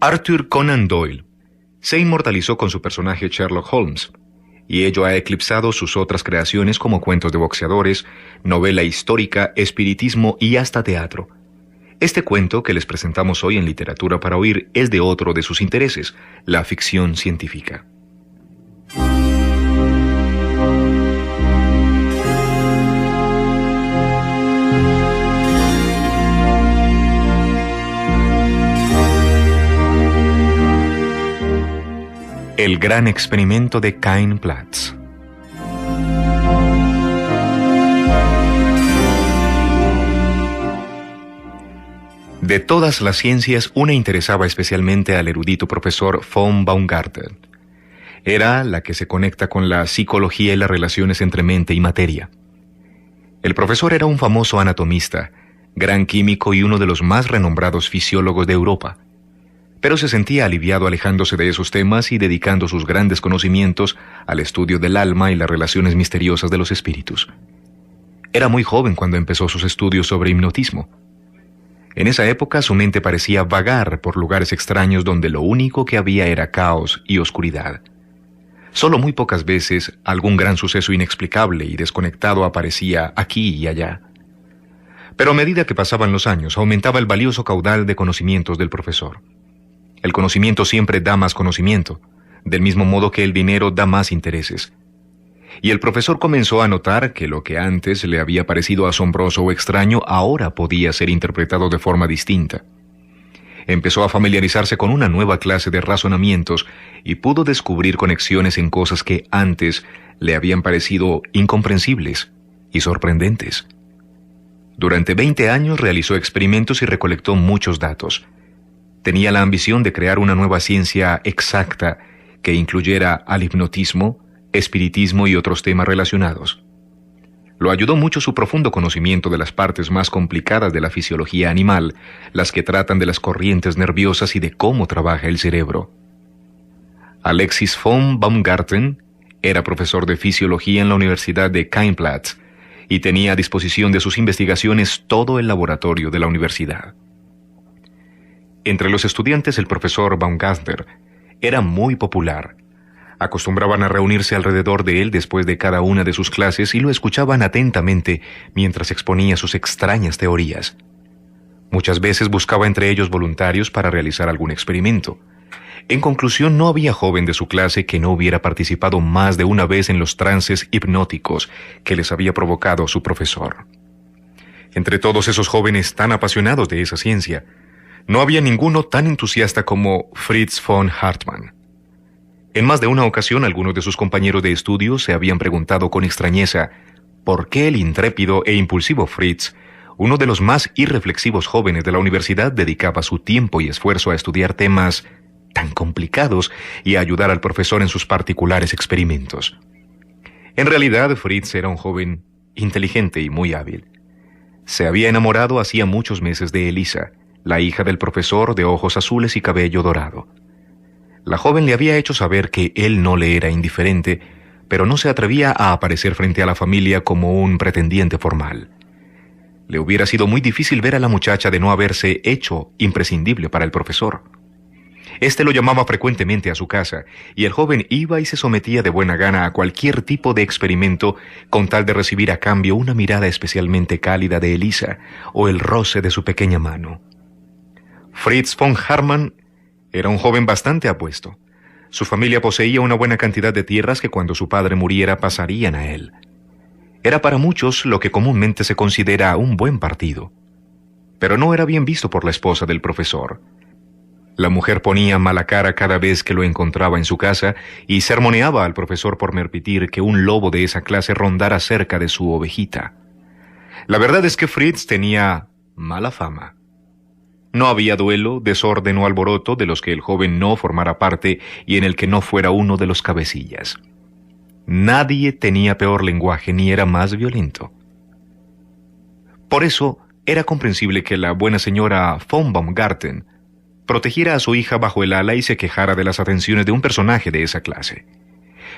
Arthur Conan Doyle se inmortalizó con su personaje Sherlock Holmes, y ello ha eclipsado sus otras creaciones como cuentos de boxeadores, novela histórica, espiritismo y hasta teatro. Este cuento que les presentamos hoy en Literatura para Oír es de otro de sus intereses, la ficción científica. El gran experimento de Cain-Platz. De todas las ciencias, una interesaba especialmente al erudito profesor von Baumgarten. Era la que se conecta con la psicología y las relaciones entre mente y materia. El profesor era un famoso anatomista, gran químico y uno de los más renombrados fisiólogos de Europa. Pero se sentía aliviado alejándose de esos temas y dedicando sus grandes conocimientos al estudio del alma y las relaciones misteriosas de los espíritus. Era muy joven cuando empezó sus estudios sobre hipnotismo. En esa época su mente parecía vagar por lugares extraños donde lo único que había era caos y oscuridad. Solo muy pocas veces algún gran suceso inexplicable y desconectado aparecía aquí y allá. Pero a medida que pasaban los años, aumentaba el valioso caudal de conocimientos del profesor. El conocimiento siempre da más conocimiento, del mismo modo que el dinero da más intereses. Y el profesor comenzó a notar que lo que antes le había parecido asombroso o extraño ahora podía ser interpretado de forma distinta. Empezó a familiarizarse con una nueva clase de razonamientos y pudo descubrir conexiones en cosas que antes le habían parecido incomprensibles y sorprendentes. Durante 20 años realizó experimentos y recolectó muchos datos. Tenía la ambición de crear una nueva ciencia exacta que incluyera al hipnotismo, espiritismo y otros temas relacionados. Lo ayudó mucho su profundo conocimiento de las partes más complicadas de la fisiología animal, las que tratan de las corrientes nerviosas y de cómo trabaja el cerebro. Alexis von Baumgarten era profesor de fisiología en la Universidad de Cain-Platz y tenía a disposición de sus investigaciones todo el laboratorio de la universidad. Entre los estudiantes el profesor Baumgarten era muy popular. Acostumbraban a reunirse alrededor de él después de cada una de sus clases y lo escuchaban atentamente mientras exponía sus extrañas teorías. Muchas veces buscaba entre ellos voluntarios para realizar algún experimento. En conclusión, no había joven de su clase que no hubiera participado más de una vez en los trances hipnóticos que les había provocado su profesor. Entre todos esos jóvenes tan apasionados de esa ciencia, no había ninguno tan entusiasta como Fritz von Hartmann. En más de una ocasión, algunos de sus compañeros de estudio se habían preguntado con extrañeza por qué el intrépido e impulsivo Fritz, uno de los más irreflexivos jóvenes de la universidad, dedicaba su tiempo y esfuerzo a estudiar temas tan complicados y a ayudar al profesor en sus particulares experimentos. En realidad, Fritz era un joven inteligente y muy hábil. Se había enamorado hacía muchos meses de Elisa, la hija del profesor de ojos azules y cabello dorado. La joven le había hecho saber que él no le era indiferente, pero no se atrevía a aparecer frente a la familia como un pretendiente formal. Le hubiera sido muy difícil ver a la muchacha de no haberse hecho imprescindible para el profesor. Este lo llamaba frecuentemente a su casa, y el joven iba y se sometía de buena gana a cualquier tipo de experimento con tal de recibir a cambio una mirada especialmente cálida de Elisa o el roce de su pequeña mano. Fritz von Hartmann era un joven bastante apuesto. Su familia poseía una buena cantidad de tierras que cuando su padre muriera pasarían a él. Era para muchos lo que comúnmente se considera un buen partido. Pero no era bien visto por la esposa del profesor. La mujer ponía mala cara cada vez que lo encontraba en su casa y sermoneaba al profesor por permitir que un lobo de esa clase rondara cerca de su ovejita. La verdad es que Fritz tenía mala fama. No había duelo, desorden o alboroto de los que el joven no formara parte y en el que no fuera uno de los cabecillas. Nadie tenía peor lenguaje ni era más violento. Por eso, era comprensible que la buena señora von Baumgarten protegiera a su hija bajo el ala y se quejara de las atenciones de un personaje de esa clase.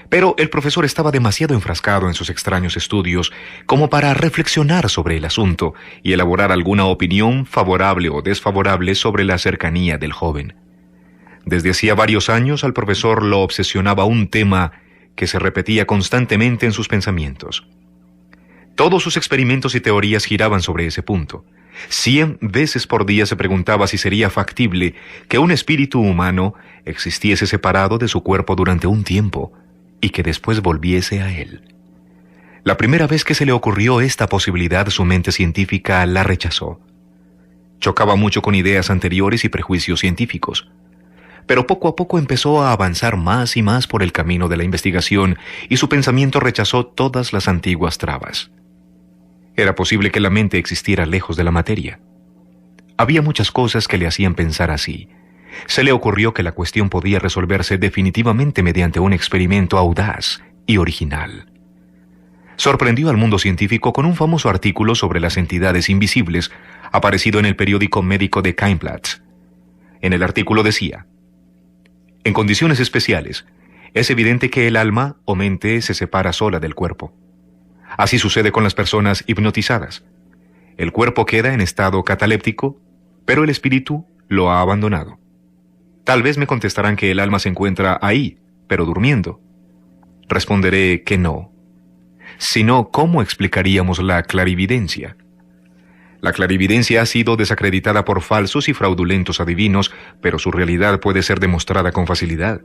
Pero el profesor estaba demasiado enfrascado en sus extraños estudios como para reflexionar sobre el asunto y elaborar alguna opinión favorable o desfavorable sobre la cercanía del joven. Desde hacía varios años al profesor lo obsesionaba un tema que se repetía constantemente en sus pensamientos. Todos sus experimentos y teorías giraban sobre ese punto. 100 veces por día se preguntaba si sería factible que un espíritu humano existiese separado de su cuerpo durante un tiempo y que después volviese a él. La primera vez que se le ocurrió esta posibilidad, su mente científica la rechazó. Chocaba mucho con ideas anteriores y prejuicios científicos. Pero poco a poco empezó a avanzar más y más por el camino de la investigación y su pensamiento rechazó todas las antiguas trabas. Era posible que la mente existiera lejos de la materia. Había muchas cosas que le hacían pensar así. Se le ocurrió que la cuestión podía resolverse definitivamente mediante un experimento audaz y original. Sorprendió al mundo científico con un famoso artículo sobre las entidades invisibles, aparecido en el periódico médico de Keimblatt. En el artículo decía: en condiciones especiales, es evidente que el alma o mente se separa sola del cuerpo. Así sucede con las personas hipnotizadas. El cuerpo queda en estado cataléptico, pero el espíritu lo ha abandonado. Tal vez me contestarán que el alma se encuentra ahí, pero durmiendo. Responderé que no. Si no, ¿cómo explicaríamos la clarividencia? La clarividencia ha sido desacreditada por falsos y fraudulentos adivinos, pero su realidad puede ser demostrada con facilidad.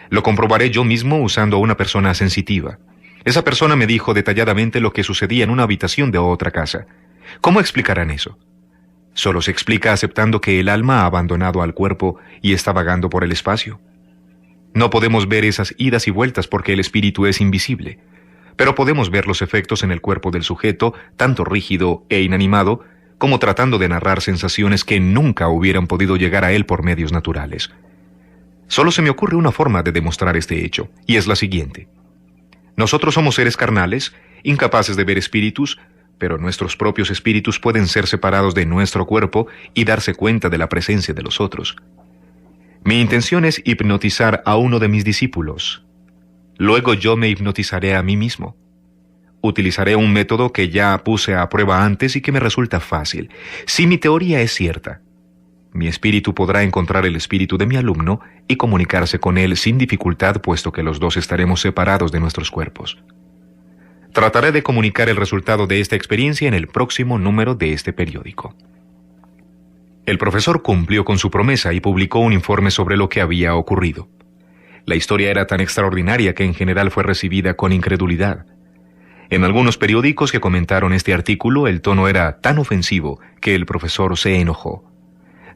Lo comprobaré yo mismo usando a una persona sensitiva. Esa persona me dijo detalladamente lo que sucedía en una habitación de otra casa. ¿Cómo explicarán eso? Solo se explica aceptando que el alma ha abandonado al cuerpo y está vagando por el espacio. No podemos ver esas idas y vueltas porque el espíritu es invisible, pero podemos ver los efectos en el cuerpo del sujeto, tanto rígido e inanimado, como tratando de narrar sensaciones que nunca hubieran podido llegar a él por medios naturales. Solo se me ocurre una forma de demostrar este hecho, y es la siguiente. Nosotros somos seres carnales, incapaces de ver espíritus, pero nuestros propios espíritus pueden ser separados de nuestro cuerpo y darse cuenta de la presencia de los otros. Mi intención es hipnotizar a uno de mis discípulos. Luego yo me hipnotizaré a mí mismo. Utilizaré un método que ya puse a prueba antes y que me resulta fácil. Si mi teoría es cierta, mi espíritu podrá encontrar el espíritu de mi alumno y comunicarse con él sin dificultad, puesto que los dos estaremos separados de nuestros cuerpos. Trataré de comunicar el resultado de esta experiencia en el próximo número de este periódico. El profesor cumplió con su promesa y publicó un informe sobre lo que había ocurrido. La historia era tan extraordinaria que en general fue recibida con incredulidad. En algunos periódicos que comentaron este artículo, el tono era tan ofensivo que el profesor se enojó.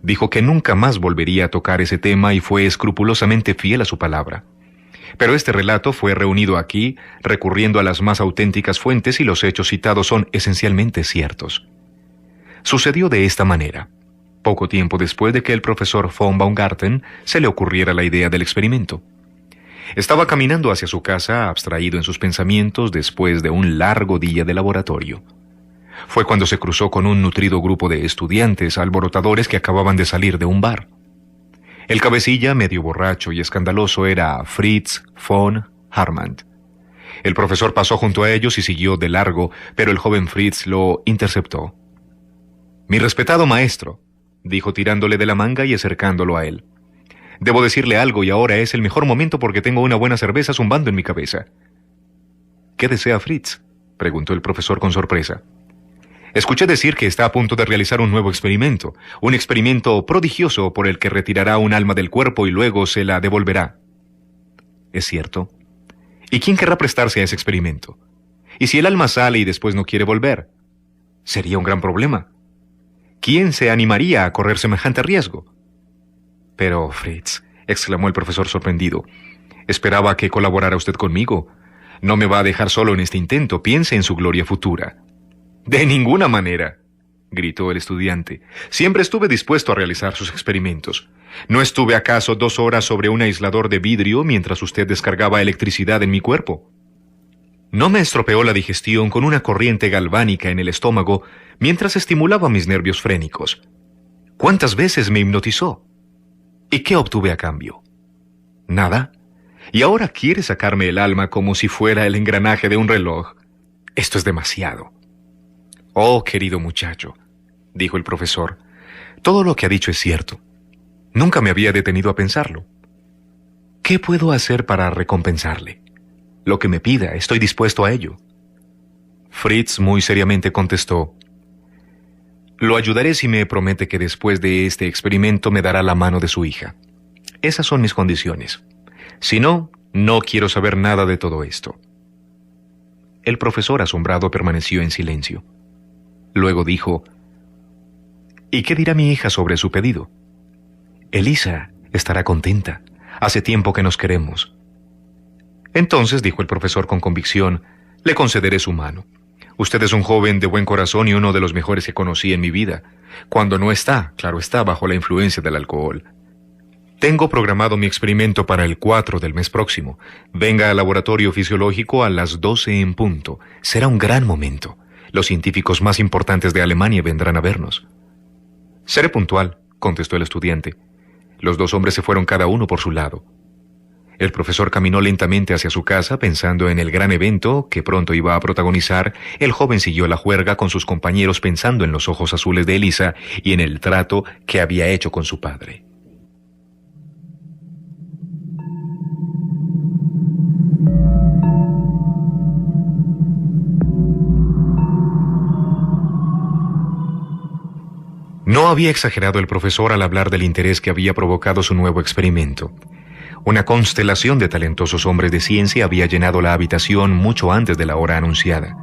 Dijo que nunca más volvería a tocar ese tema y fue escrupulosamente fiel a su palabra. Pero este relato fue reunido aquí, recurriendo a las más auténticas fuentes, y los hechos citados son esencialmente ciertos. Sucedió de esta manera. Poco tiempo después de que el profesor von Baumgarten se le ocurriera la idea del experimento. Estaba caminando hacia su casa, abstraído en sus pensamientos después de un largo día de laboratorio. Fue cuando se cruzó con un nutrido grupo de estudiantes alborotadores que acababan de salir de un bar. El cabecilla, medio borracho y escandaloso, era Fritz von Hartmann. El profesor pasó junto a ellos y siguió de largo, pero el joven Fritz lo interceptó. «Mi respetado maestro», dijo tirándole de la manga y acercándolo a él. «Debo decirle algo y ahora es el mejor momento porque tengo una buena cerveza zumbando en mi cabeza». «¿Qué desea Fritz?», preguntó el profesor con sorpresa. «Escuché decir que está a punto de realizar un nuevo experimento, un experimento prodigioso por el que retirará un alma del cuerpo y luego se la devolverá». «¿Es cierto? ¿Y quién querrá prestarse a ese experimento? ¿Y si el alma sale y después no quiere volver? Sería un gran problema. ¿Quién se animaría a correr semejante riesgo?» «Pero, Fritz», exclamó el profesor sorprendido, «esperaba que colaborara usted conmigo. No me va a dejar solo en este intento. Piense en su gloria futura». «De ninguna manera», gritó el estudiante. «Siempre estuve dispuesto a realizar sus experimentos. ¿No estuve acaso 2 horas sobre un aislador de vidrio mientras usted descargaba electricidad en mi cuerpo? ¿No me estropeó la digestión con una corriente galvánica en el estómago mientras estimulaba mis nervios frénicos? ¿Cuántas veces me hipnotizó? ¿Y qué obtuve a cambio? ¿Nada? ¿Y ahora quiere sacarme el alma como si fuera el engranaje de un reloj? Esto es demasiado». «Oh, querido muchacho», dijo el profesor, «todo lo que ha dicho es cierto. Nunca me había detenido a pensarlo. ¿Qué puedo hacer para recompensarle? Lo que me pida, estoy dispuesto a ello. Fritz muy seriamente contestó: lo ayudaré si me promete que después de este experimento me dará la mano de su hija. Esas son mis condiciones. Si no, no quiero saber nada de todo esto. El profesor, asombrado, permaneció en silencio. Luego dijo: ¿y qué dirá mi hija sobre su pedido? Elisa estará contenta. Hace tiempo que nos queremos. Entonces, dijo el profesor con convicción, le concederé su mano. Usted es un joven de buen corazón y uno de los mejores que conocí en mi vida, cuando no está, claro está, bajo la influencia del alcohol. Tengo programado mi experimento para el 4 del mes próximo. Venga al laboratorio fisiológico a las 12 en punto. Será un gran momento. Los científicos más importantes de Alemania vendrán a vernos. Seré puntual, contestó el estudiante. Los dos hombres se fueron cada uno por su lado. El profesor caminó lentamente hacia su casa pensando en el gran evento que pronto iba a protagonizar. El joven siguió la juerga con sus compañeros pensando en los ojos azules de Elisa y en el trato que había hecho con su padre. No había exagerado el profesor al hablar del interés que había provocado su nuevo experimento. Una constelación de talentosos hombres de ciencia había llenado la habitación mucho antes de la hora anunciada.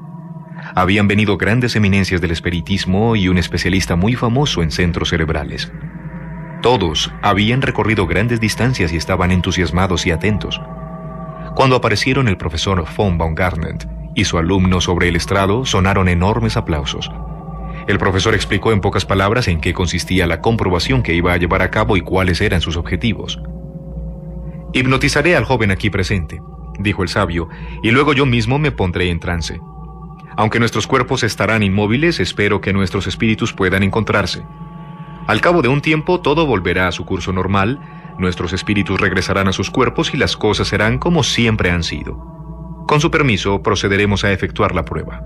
Habían venido grandes eminencias del espiritismo y un especialista muy famoso en centros cerebrales. Todos habían recorrido grandes distancias y estaban entusiasmados y atentos. Cuando aparecieron el profesor von Baumgarten y su alumno sobre el estrado, sonaron enormes aplausos. El profesor explicó en pocas palabras en qué consistía la comprobación que iba a llevar a cabo y cuáles eran sus objetivos. «Hipnotizaré al joven aquí presente», dijo el sabio, «y luego yo mismo me pondré en trance. Aunque nuestros cuerpos estarán inmóviles, espero que nuestros espíritus puedan encontrarse. Al cabo de un tiempo todo volverá a su curso normal, nuestros espíritus regresarán a sus cuerpos y las cosas serán como siempre han sido. Con su permiso, procederemos a efectuar la prueba».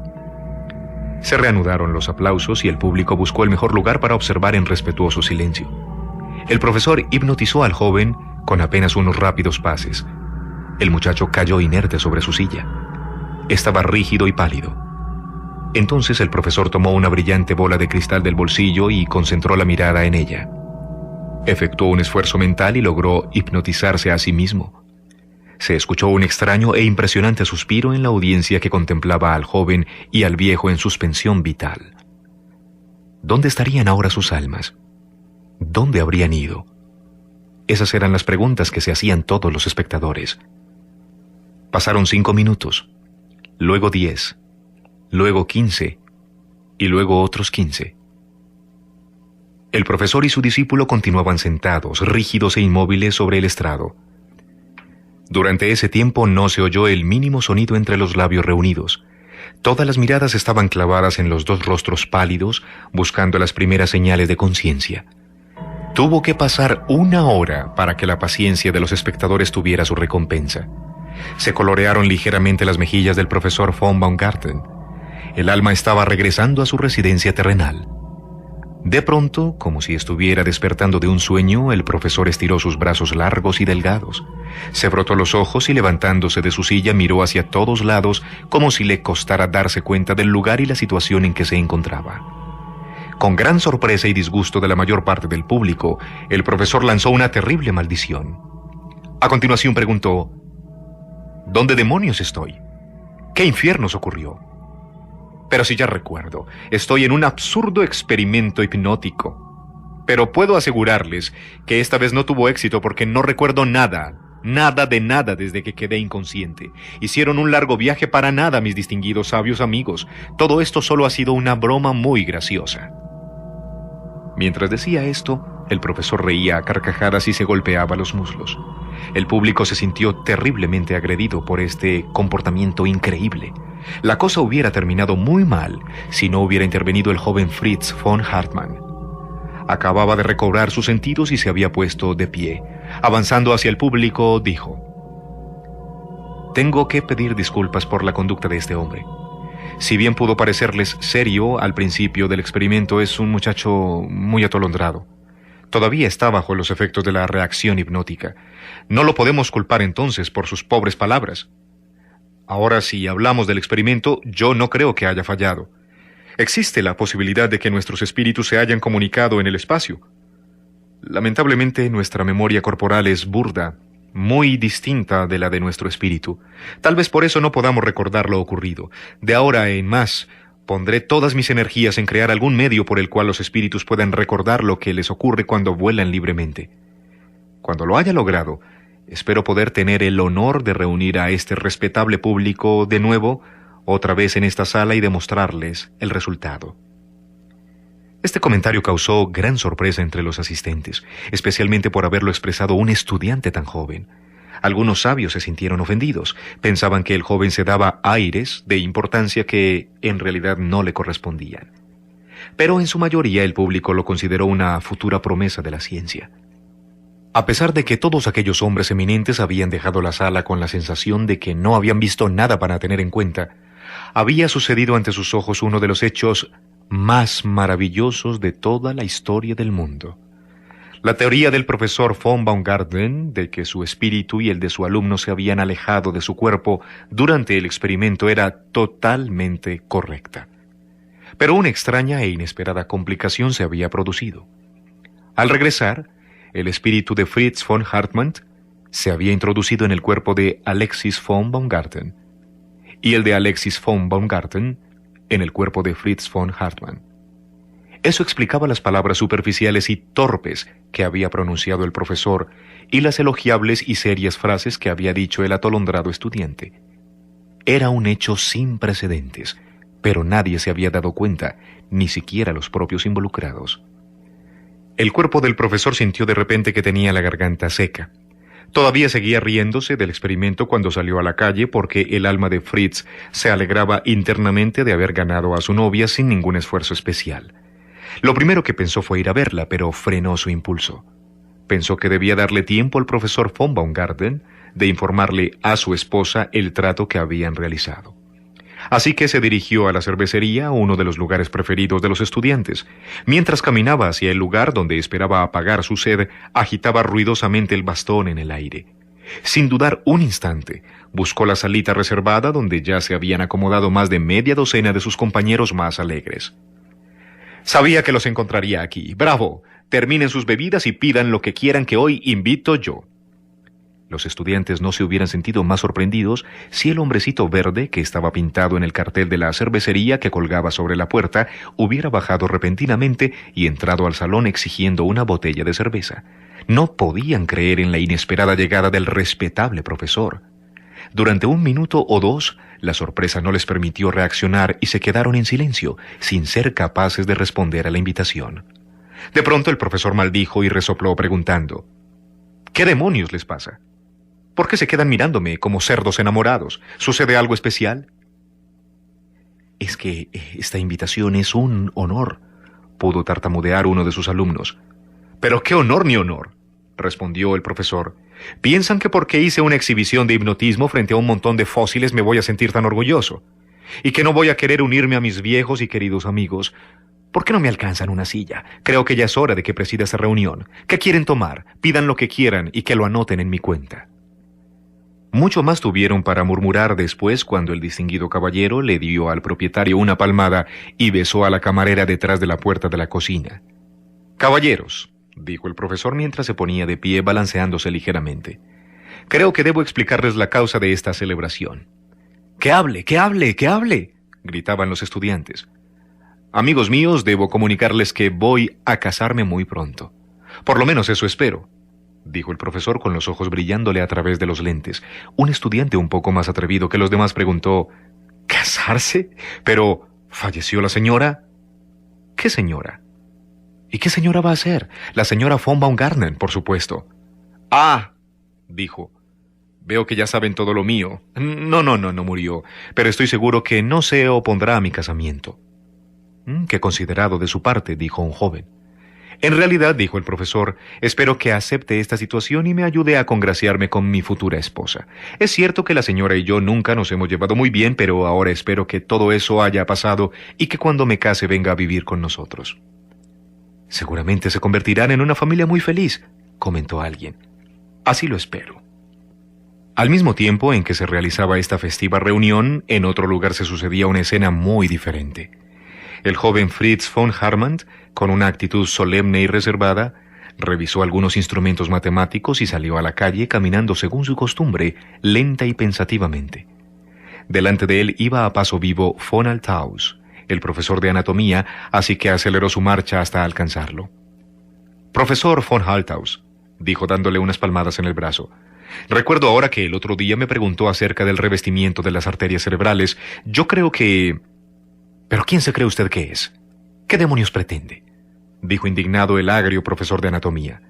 Se reanudaron los aplausos y el público buscó el mejor lugar para observar en respetuoso silencio. El profesor hipnotizó al joven con apenas unos rápidos pases. El muchacho cayó inerte sobre su silla. Estaba rígido y pálido. Entonces el profesor tomó una brillante bola de cristal del bolsillo y concentró la mirada en ella. Efectuó un esfuerzo mental y logró hipnotizarse a sí mismo. Se escuchó un extraño e impresionante suspiro en la audiencia que contemplaba al joven y al viejo en suspensión vital. ¿Dónde estarían ahora sus almas? ¿Dónde habrían ido? Esas eran las preguntas que se hacían todos los espectadores. Pasaron 5 minutos, luego 10, luego 15 y luego otros 15. El profesor y su discípulo continuaban sentados, rígidos e inmóviles sobre el estrado. Durante ese tiempo no se oyó el mínimo sonido entre los labios reunidos. Todas las miradas estaban clavadas en los dos rostros pálidos, buscando las primeras señales de conciencia. Tuvo que pasar 1 hora para que la paciencia de los espectadores tuviera su recompensa. Se colorearon ligeramente las mejillas del profesor von Baumgarten. El alma estaba regresando a su residencia terrenal. De pronto, como si estuviera despertando de un sueño, el profesor estiró sus brazos largos y delgados. Se frotó los ojos y levantándose de su silla miró hacia todos lados como si le costara darse cuenta del lugar y la situación en que se encontraba. Con gran sorpresa y disgusto de la mayor parte del público, el profesor lanzó una terrible maldición. A continuación preguntó: ¿dónde demonios estoy? ¿Qué infiernos ocurrió? Pero si ya recuerdo, estoy en un absurdo experimento hipnótico. Pero puedo asegurarles que esta vez no tuvo éxito porque no recuerdo nada de nada desde que quedé inconsciente. Hicieron un largo viaje para nada, mis distinguidos sabios amigos. Todo esto solo ha sido una broma muy graciosa. Mientras decía esto, el profesor reía a carcajadas y se golpeaba los muslos. El público se sintió terriblemente agredido por este comportamiento increíble. La cosa hubiera terminado muy mal si no hubiera intervenido el joven Fritz von Hartmann. Acababa de recobrar sus sentidos y se había puesto de pie. Avanzando hacia el público, dijo: «Tengo que pedir disculpas por la conducta de este hombre. Si bien pudo parecerles serio al principio del experimento, es un muchacho muy atolondrado. Todavía está bajo los efectos de la reacción hipnótica. No lo podemos culpar entonces por sus pobres palabras. Ahora, si hablamos del experimento, yo no creo que haya fallado. Existe la posibilidad de que nuestros espíritus se hayan comunicado en el espacio. Lamentablemente, nuestra memoria corporal es burda, muy distinta de la de nuestro espíritu. Tal vez por eso no podamos recordar lo ocurrido. De ahora en más, pondré todas mis energías en crear algún medio por el cual los espíritus puedan recordar lo que les ocurre cuando vuelan libremente. Cuando lo haya logrado, espero poder tener el honor de reunir a este respetable público de nuevo, otra vez en esta sala y demostrarles el resultado. Este comentario causó gran sorpresa entre los asistentes, especialmente por haberlo expresado un estudiante tan joven. Algunos sabios se sintieron ofendidos, pensaban que el joven se daba aires de importancia que en realidad no le correspondían. Pero en su mayoría el público lo consideró una futura promesa de la ciencia. A pesar de que todos aquellos hombres eminentes habían dejado la sala con la sensación de que no habían visto nada para tener en cuenta, había sucedido ante sus ojos uno de los hechos más maravillosos de toda la historia del mundo. La teoría del profesor von Baumgarten de que su espíritu y el de su alumno se habían alejado de su cuerpo durante el experimento era totalmente correcta. Pero una extraña e inesperada complicación se había producido. Al regresar, el espíritu de Fritz von Hartmann se había introducido en el cuerpo de Alexis von Baumgarten y el de Alexis von Baumgarten en el cuerpo de Fritz von Hartmann. Eso explicaba las palabras superficiales y torpes que había pronunciado el profesor y las elogiables y serias frases que había dicho el atolondrado estudiante. Era un hecho sin precedentes, pero nadie se había dado cuenta, ni siquiera los propios involucrados. El cuerpo del profesor sintió de repente que tenía la garganta seca. Todavía seguía riéndose del experimento cuando salió a la calle porque el alma de Fritz se alegraba internamente de haber ganado a su novia sin ningún esfuerzo especial. Lo primero que pensó fue ir a verla, pero frenó su impulso. Pensó que debía darle tiempo al profesor von Baumgarten de informarle a su esposa el trato que habían realizado. Así que se dirigió a la cervecería, uno de los lugares preferidos de los estudiantes. Mientras caminaba hacia el lugar donde esperaba apagar su sed, agitaba ruidosamente el bastón en el aire. Sin dudar un instante, buscó la salita reservada donde ya se habían acomodado más de media docena de sus compañeros más alegres. Sabía que los encontraría aquí. ¡Bravo! Terminen sus bebidas y pidan lo que quieran que hoy invito yo. Los estudiantes no se hubieran sentido más sorprendidos si el hombrecito verde que estaba pintado en el cartel de la cervecería que colgaba sobre la puerta hubiera bajado repentinamente y entrado al salón exigiendo una botella de cerveza. No podían creer en la inesperada llegada del respetable profesor. Durante 1 minuto o 2, la sorpresa no les permitió reaccionar y se quedaron en silencio, sin ser capaces de responder a la invitación. De pronto el profesor maldijo y resopló preguntando: ¿Qué demonios les pasa? ¿Por qué se quedan mirándome como cerdos enamorados? ¿Sucede algo especial? Es que esta invitación es un honor, pudo tartamudear uno de sus alumnos. ¿Pero qué honor ni honor?, respondió el profesor. ¿Piensan que porque hice una exhibición de hipnotismo frente a un montón de fósiles me voy a sentir tan orgulloso? ¿Y que no voy a querer unirme a mis viejos y queridos amigos? ¿Por qué no me alcanzan una silla? Creo que ya es hora de que presida esa reunión. ¿Qué quieren tomar? Pidan lo que quieran y que lo anoten en mi cuenta. Mucho más tuvieron para murmurar después cuando el distinguido caballero le dio al propietario una palmada y besó a la camarera detrás de la puerta de la cocina. «Caballeros», dijo el profesor mientras se ponía de pie balanceándose ligeramente, «creo que debo explicarles la causa de esta celebración». «¡Que hable, que hable, que hable!», gritaban los estudiantes. «Amigos míos, debo comunicarles que voy a casarme muy pronto. Por lo menos eso espero», dijo el profesor con los ojos brillándole a través de los lentes. Un estudiante un poco más atrevido que los demás preguntó: ¿Casarse? ¿Pero falleció la señora? ¿Qué señora? ¿Y qué señora va a ser? La señora von Baumgarten, por supuesto. «Ah», dijo, «veo que ya saben todo lo mío. No murió, pero estoy seguro que no se opondrá a mi casamiento». «Qué considerado de su parte», dijo un joven. «En realidad», dijo el profesor, «espero que acepte esta situación y me ayude a congraciarme con mi futura esposa. Es cierto que la señora y yo nunca nos hemos llevado muy bien, pero ahora espero que todo eso haya pasado y que cuando me case venga a vivir con nosotros». Seguramente se convertirán en una familia muy feliz, comentó alguien. Así lo espero. Al mismo tiempo en que se realizaba esta festiva reunión, en otro lugar se sucedía una escena muy diferente. El joven Fritz von Hartmann, con una actitud solemne y reservada, revisó algunos instrumentos matemáticos y salió a la calle caminando según su costumbre, lenta y pensativamente. Delante de él iba a paso vivo von Althaus, el profesor de anatomía, así que aceleró su marcha hasta alcanzarlo. «Profesor von Althaus», dijo dándole unas palmadas en el brazo, «recuerdo ahora que el otro día me preguntó acerca del revestimiento de las arterias cerebrales. Yo creo que... ¿Pero quién se cree usted que es? ¿Qué demonios pretende?», dijo indignado el agrio profesor de anatomía.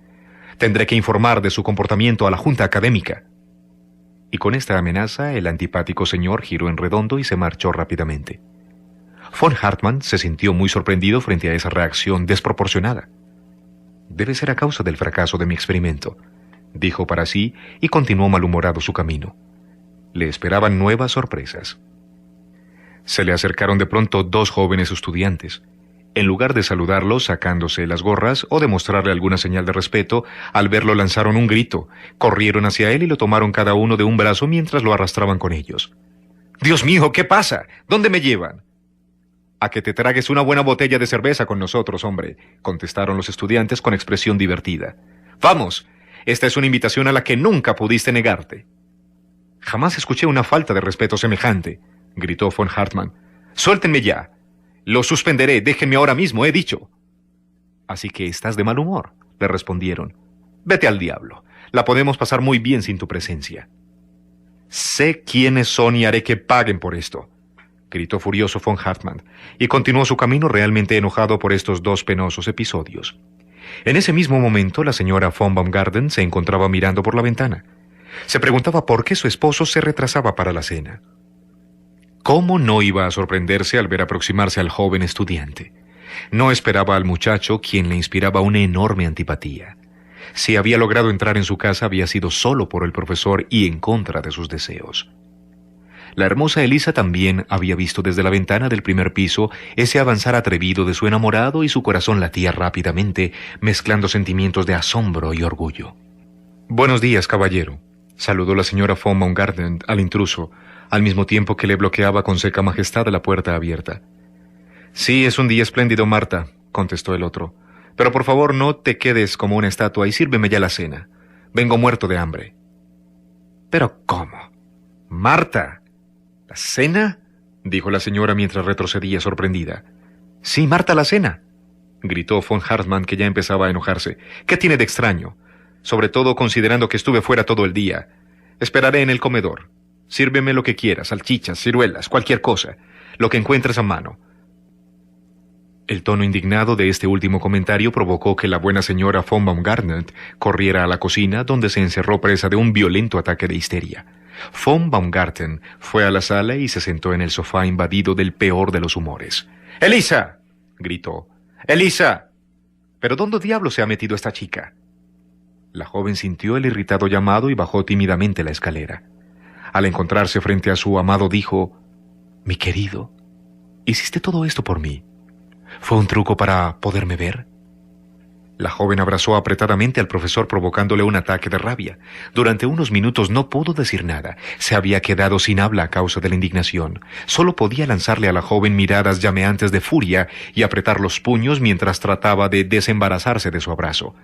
«Tendré que informar de su comportamiento a la junta académica». Y con esta amenaza, el antipático señor giró en redondo y se marchó rápidamente. Von Hartmann se sintió muy sorprendido frente a esa reacción desproporcionada. «Debe ser a causa del fracaso de mi experimento», dijo para sí y continuó malhumorado su camino. Le esperaban nuevas sorpresas. Se le acercaron de pronto dos jóvenes estudiantes. En lugar de saludarlo sacándose las gorras o de mostrarle alguna señal de respeto, al verlo lanzaron un grito, corrieron hacia él y lo tomaron cada uno de un brazo mientras lo arrastraban con ellos. «¡Dios mío, qué pasa! ¿Dónde me llevan?» «A que te tragues una buena botella de cerveza con nosotros, hombre», contestaron los estudiantes con expresión divertida. «Vamos, esta es una invitación a la que nunca pudiste negarte». «Jamás escuché una falta de respeto semejante», gritó von Hartmann. «Suéltenme ya. Lo suspenderé, déjenme ahora mismo, he dicho». «Así que estás de mal humor», le respondieron. «Vete al diablo. La podemos pasar muy bien sin tu presencia». «Sé quiénes son y haré que paguen por esto», gritó furioso von Hartmann, y continuó su camino realmente enojado por estos dos penosos episodios. En ese mismo momento, la señora von Baumgarten se encontraba mirando por la ventana. Se preguntaba por qué su esposo se retrasaba para la cena. ¿Cómo no iba a sorprenderse al ver aproximarse al joven estudiante? No esperaba al muchacho, quien le inspiraba una enorme antipatía. Si había logrado entrar en su casa, había sido solo por el profesor y en contra de sus deseos. La hermosa Elisa también había visto desde la ventana del primer piso ese avanzar atrevido de su enamorado y su corazón latía rápidamente, mezclando sentimientos de asombro y orgullo. «Buenos días, caballero», saludó la señora von Baumgarten al intruso, al mismo tiempo que le bloqueaba con seca majestad la puerta abierta. «Sí, es un día espléndido, Marta», contestó el otro. «Pero por favor no te quedes como una estatua y sírveme ya la cena. Vengo muerto de hambre». «¿Pero cómo? Marta, ¿la cena?», dijo la señora mientras retrocedía sorprendida. «Sí, Marta, la cena», gritó von Hartmann, que ya empezaba a enojarse. «¿Qué tiene de extraño? Sobre todo considerando que estuve fuera todo el día. Esperaré en el comedor. Sírveme lo que quieras, salchichas, ciruelas, cualquier cosa, lo que encuentres a mano». El tono indignado de este último comentario provocó que la buena señora von Baumgarten corriera a la cocina, donde se encerró presa de un violento ataque de histeria. Von Baumgarten fue a la sala y se sentó en el sofá invadido del peor de los humores. «¡Elisa!», gritó. «¡Elisa! ¿Pero dónde diablos se ha metido esta chica?». La joven sintió el irritado llamado y bajó tímidamente la escalera. Al encontrarse frente a su amado dijo: «Mi querido, ¿hiciste todo esto por mí? ¿Fue un truco para poderme ver?». La joven abrazó apretadamente al profesor provocándole un ataque de rabia. Durante unos minutos no pudo decir nada. Se había quedado sin habla a causa de la indignación. Solo podía lanzarle a la joven miradas llameantes de furia y apretar los puños mientras trataba de desembarazarse de su abrazo.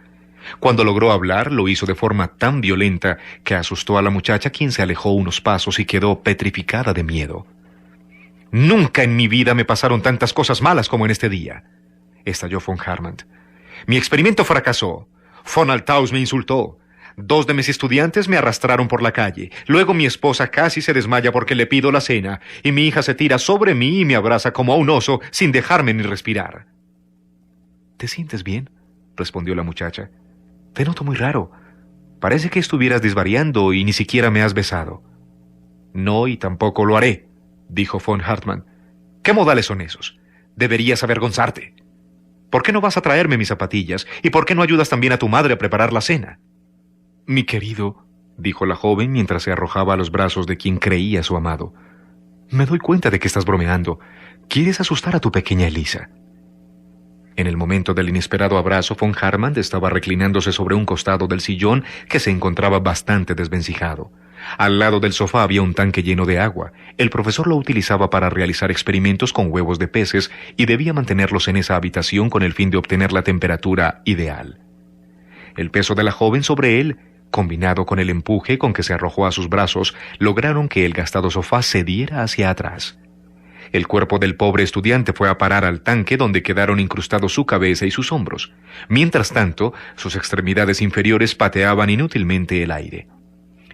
Cuando logró hablar, lo hizo de forma tan violenta que asustó a la muchacha, quien se alejó unos pasos y quedó petrificada de miedo. «Nunca en mi vida me pasaron tantas cosas malas como en este día», estalló von Hartmann. «Mi experimento fracasó. Von Althaus me insultó. 2 de mis estudiantes me arrastraron por la calle. Luego mi esposa casi se desmaya porque le pido la cena. Y mi hija se tira sobre mí y me abraza como a un oso sin dejarme ni respirar». «¿Te sientes bien?», respondió la muchacha. «Te noto muy raro. Parece que estuvieras desvariando y ni siquiera me has besado». «No, y tampoco lo haré», dijo von Hartmann. «¿Qué modales son esos? Deberías avergonzarte. ¿Por qué no vas a traerme mis zapatillas? ¿Y por qué no ayudas también a tu madre a preparar la cena?». «Mi querido», dijo la joven mientras se arrojaba a los brazos de quien creía su amado, «me doy cuenta de que estás bromeando. Quieres asustar a tu pequeña Elisa». En el momento del inesperado abrazo, von Hartmann estaba reclinándose sobre un costado del sillón que se encontraba bastante desvencijado. Al lado del sofá había un tanque lleno de agua. El profesor lo utilizaba para realizar experimentos con huevos de peces y debía mantenerlos en esa habitación con el fin de obtener la temperatura ideal. El peso de la joven sobre él, combinado con el empuje con que se arrojó a sus brazos, lograron que el gastado sofá cediera hacia atrás. El cuerpo del pobre estudiante fue a parar al tanque, donde quedaron incrustados su cabeza y sus hombros. Mientras tanto, sus extremidades inferiores pateaban inútilmente el aire.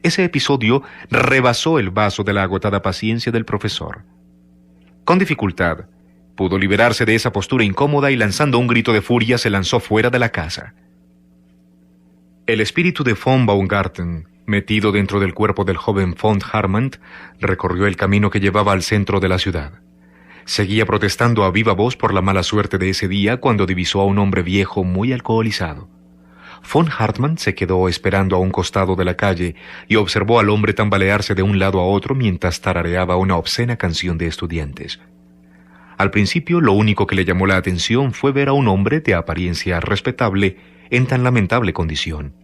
Ese episodio rebasó el vaso de la agotada paciencia del profesor. Con dificultad, pudo liberarse de esa postura incómoda y, lanzando un grito de furia, se lanzó fuera de la casa. El espíritu de von Baumgarten, metido dentro del cuerpo del joven von Hartmann, recorrió el camino que llevaba al centro de la ciudad. Seguía protestando a viva voz por la mala suerte de ese día cuando divisó a un hombre viejo muy alcoholizado. Von Hartmann se quedó esperando a un costado de la calle y observó al hombre tambalearse de un lado a otro mientras tarareaba una obscena canción de estudiantes. Al principio, lo único que le llamó la atención fue ver a un hombre de apariencia respetable en tan lamentable condición.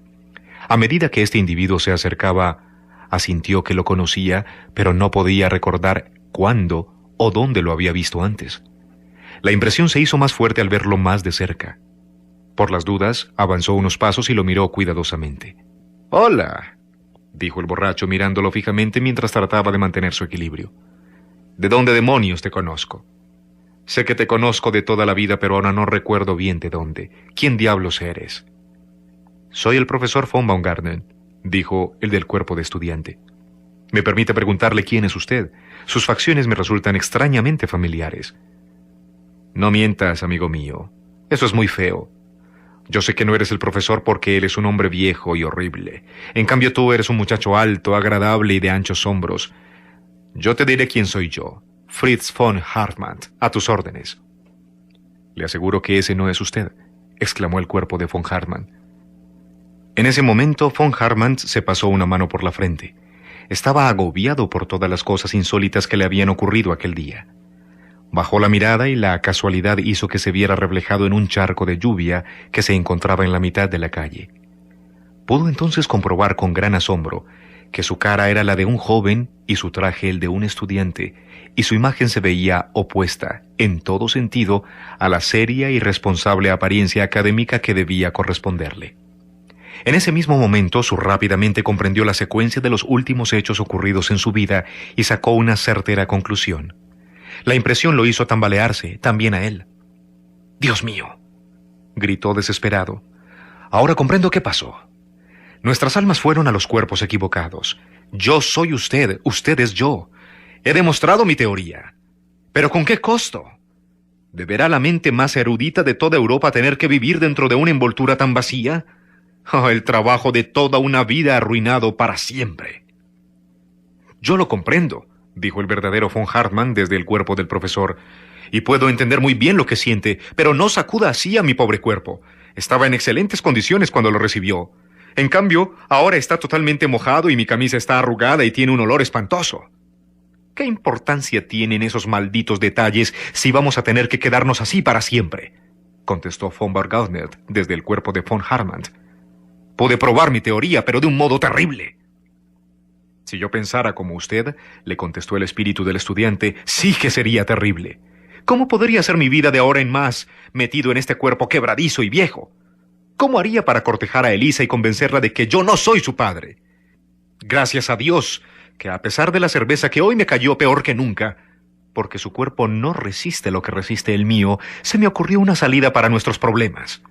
A medida que este individuo se acercaba, asintió que lo conocía, pero no podía recordar cuándo o dónde lo había visto antes. La impresión se hizo más fuerte al verlo más de cerca. Por las dudas, avanzó unos pasos y lo miró cuidadosamente. «Hola», dijo el borracho mirándolo fijamente mientras trataba de mantener su equilibrio. «¿De dónde demonios te conozco? Sé que te conozco de toda la vida, pero ahora no recuerdo bien de dónde. ¿Quién diablos eres?» «Soy el profesor von Baumgarten», dijo el del cuerpo de estudiante. «¿Me permite preguntarle quién es usted? Sus facciones me resultan extrañamente familiares». «No mientas, amigo mío. Eso es muy feo. Yo sé que no eres el profesor porque él es un hombre viejo y horrible. En cambio tú eres un muchacho alto, agradable y de anchos hombros. Yo te diré quién soy yo. Fritz von Hartmann, a tus órdenes». «Le aseguro que ese no es usted», exclamó el cuerpo de von Hartmann. En ese momento, von Hartmann se pasó una mano por la frente. Estaba agobiado por todas las cosas insólitas que le habían ocurrido aquel día. Bajó la mirada y la casualidad hizo que se viera reflejado en un charco de lluvia que se encontraba en la mitad de la calle. Pudo entonces comprobar con gran asombro que su cara era la de un joven y su traje el de un estudiante, y su imagen se veía opuesta, en todo sentido, a la seria y responsable apariencia académica que debía corresponderle. En ese mismo momento, rápidamente comprendió la secuencia de los últimos hechos ocurridos en su vida y sacó una certera conclusión. La impresión lo hizo tambalearse, también a él. «¡Dios mío!», gritó desesperado. «Ahora comprendo qué pasó. Nuestras almas fueron a los cuerpos equivocados. Yo soy usted, usted es yo. He demostrado mi teoría. ¿Pero con qué costo? ¿Deberá la mente más erudita de toda Europa tener que vivir dentro de una envoltura tan vacía? Oh, el trabajo de toda una vida arruinado para siempre». «Yo lo comprendo», dijo el verdadero von Hartmann desde el cuerpo del profesor, «y puedo entender muy bien lo que siente, pero no sacuda así a mi pobre cuerpo. Estaba en excelentes condiciones cuando lo recibió. En cambio, ahora está totalmente mojado y mi camisa está arrugada y tiene un olor espantoso. ¿Qué importancia tienen esos malditos detalles si vamos a tener que quedarnos así para siempre?», contestó von Baumgarten desde el cuerpo de von Hartmann. «Pude probar mi teoría, pero de un modo terrible». «Si yo pensara como usted», le contestó el espíritu del estudiante, «sí que sería terrible. ¿Cómo podría ser mi vida de ahora en más, metido en este cuerpo quebradizo y viejo? ¿Cómo haría para cortejar a Elisa y convencerla de que yo no soy su padre? Gracias a Dios, que a pesar de la cerveza que hoy me cayó peor que nunca, porque su cuerpo no resiste lo que resiste el mío, se me ocurrió una salida para nuestros problemas».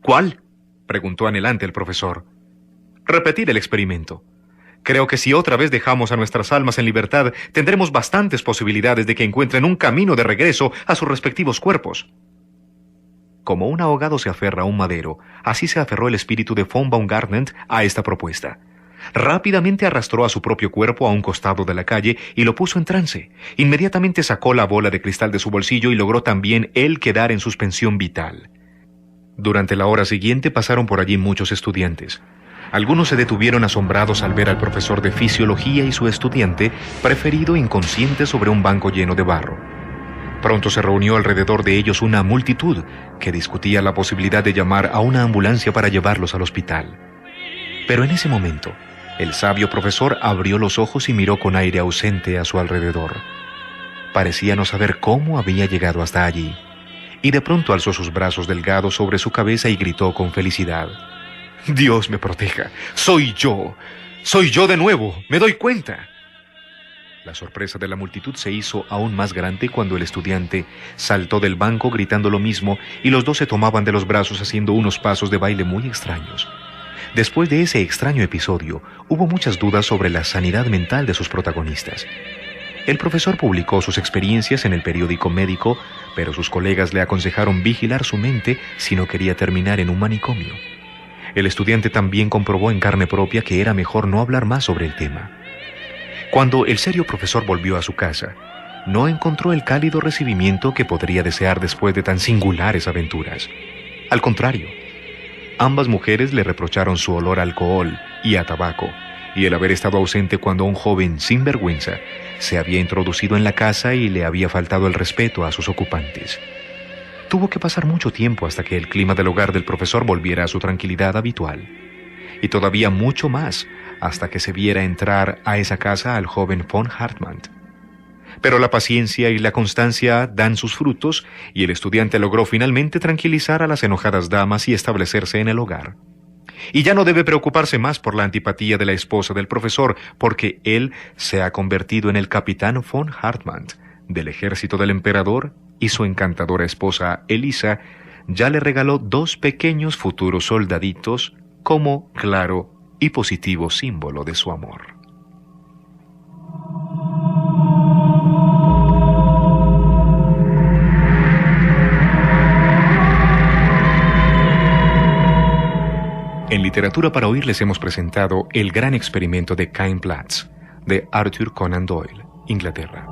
«¿Cuál?», preguntó anhelante el profesor. «Repetir el experimento. Creo que si otra vez dejamos a nuestras almas en libertad, tendremos bastantes posibilidades de que encuentren un camino de regreso a sus respectivos cuerpos». Como un ahogado se aferra a un madero, así se aferró el espíritu de von Baumgarten a esta propuesta. Rápidamente arrastró a su propio cuerpo a un costado de la calle y lo puso en trance. Inmediatamente sacó la bola de cristal de su bolsillo y logró también él quedar en suspensión vital. Durante la hora siguiente pasaron por allí muchos estudiantes. Algunos se detuvieron asombrados al ver al profesor de fisiología y su estudiante preferido inconsciente sobre un banco lleno de barro. Pronto se reunió alrededor de ellos una multitud que discutía la posibilidad de llamar a una ambulancia para llevarlos al hospital. Pero en ese momento, el sabio profesor abrió los ojos y miró con aire ausente a su alrededor. Parecía no saber cómo había llegado hasta allí, y de pronto alzó sus brazos delgados sobre su cabeza y gritó con felicidad: «¡Dios me proteja! ¡Soy yo! ¡Soy yo de nuevo! ¡Me doy cuenta!». La sorpresa de la multitud se hizo aún más grande cuando el estudiante saltó del banco gritando lo mismo y los dos se tomaban de los brazos haciendo unos pasos de baile muy extraños. Después de ese extraño episodio, hubo muchas dudas sobre la sanidad mental de sus protagonistas. El profesor publicó sus experiencias en el periódico médico, pero sus colegas le aconsejaron vigilar su mente si no quería terminar en un manicomio. El estudiante también comprobó en carne propia que era mejor no hablar más sobre el tema. Cuando el serio profesor volvió a su casa, no encontró el cálido recibimiento que podría desear después de tan singulares aventuras. Al contrario, ambas mujeres le reprocharon su olor a alcohol y a tabaco, y el haber estado ausente cuando un joven sinvergüenza se había introducido en la casa y le había faltado el respeto a sus ocupantes. Tuvo que pasar mucho tiempo hasta que el clima del hogar del profesor volviera a su tranquilidad habitual, y todavía mucho más hasta que se viera entrar a esa casa al joven von Hartmann. Pero la paciencia y la constancia dan sus frutos, y el estudiante logró finalmente tranquilizar a las enojadas damas y establecerse en el hogar. Y ya no debe preocuparse más por la antipatía de la esposa del profesor, porque él se ha convertido en el capitán von Hartmann del ejército del emperador, y su encantadora esposa Elisa ya le regaló 2 pequeños futuros soldaditos como claro y positivo símbolo de su amor. En Literatura para Oír les hemos presentado El gran experimento de Cain Platz, de Arthur Conan Doyle, Inglaterra.